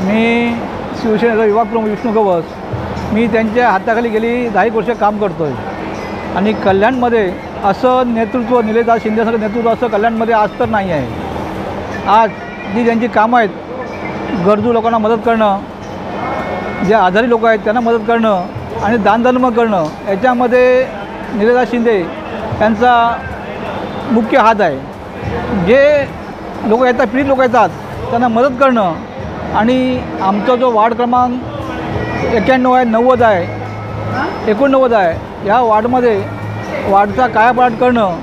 मी शिवसेनेचा विभाग प्रमुख विष्णू गवस. मी त्यांच्या हाताखाली गेली 10 वर्ष काम करतो आहे आणि कल्याणमध्ये असं नेतृत्व निलेशदादा शिंदेसारखं नेतृत्व असं कल्याणमध्ये आज तर नाही आहे. आज जी ज्यांची कामं आहेत, गरजू लोकांना मदत करणं, जे आजारी लोक आहेत त्यांना मदत करणं आणि दानधर्म करणं, याच्यामध्ये निलेशदादा शिंदे यांचा मुख्य हात आहे. जे लोक येतात, पीडित लोक येतात, त्यांना मदत करणं आणि आमचा जो वार्ड क्रमांक 91 आहे, 90 आहे, 89 आहे, ह्या वार्डमध्ये वार्डचा कायापालट करणं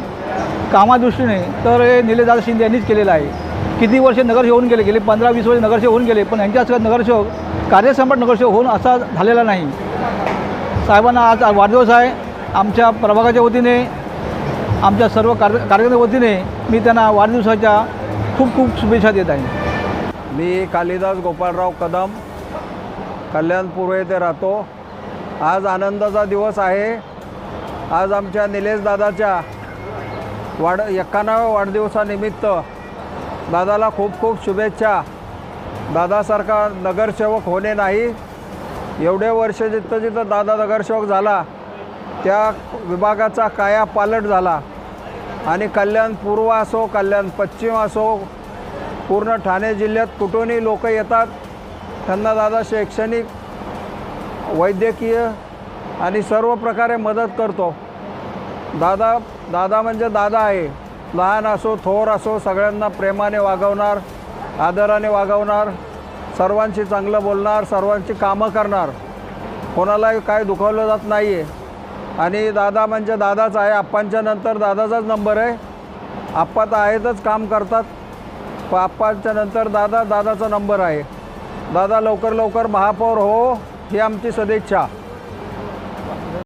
कामादृष्टीने तर हे निलेशदादा शिंदे यांनीच केलेलं आहे. किती वर्षे नगरसेवक होऊन गेले 15-20 वर्ष नगरसेवक होऊन गेले, पण यांच्यासारखं नगरसेवक कार्यसम्राट नगरसेवक होऊन असा झालेला नाही. साहेबांना आज वाढदिवस आहे. आमच्या प्रभागाच्या वतीने, आमच्या सर्व कार्यकर्त्यांच्या वतीने मी त्यांना वाढदिवसाच्या खूप खूप शुभेच्छा देत आहे. मी कालिदास गोपाळराव कदम, कल्याण पूर्व येथे राहतो. आज आनंदाचा दिवस आहे. आज आमच्या निलेशदादाच्या 91व्या वाढदिवसानिमित्त दादाला खूप खूप शुभेच्छा. दादासारखा नगरसेवक होणे नाही. एवढे वर्ष जिथं दादा नगरसेवक झाला त्या विभागाचा कायापालट झाला आणि कल्याण पूर्व असो, कल्याण पश्चिम असो, पूर्ण ठाणे जिल्ह्यात कुठूनही लोक येतात. त्यांना दादा शैक्षणिक, वैद्यकीय आणि सर्व प्रकारे मदत करतो. दादा म्हणजे दादा आहे. लहान असो, थोर असो, सगळ्यांना प्रेमाने वागवणार, आदराने वागवणार, सर्वांशी चांगलं बोलणार, सर्वांची कामं करणार, कोणालाही काय दुखावलं जात नाही आहे. आणि दादा म्हणजे दादाच आहे. आप्पांच्या नंतर दादाचाच नंबर आहे. आप्पा तर आहेतच, काम करतात, पण आप्पांच्या नंतर दादाचा नंबर आहे. दादा लवकर महापौर हो ही आमची सदिच्छा.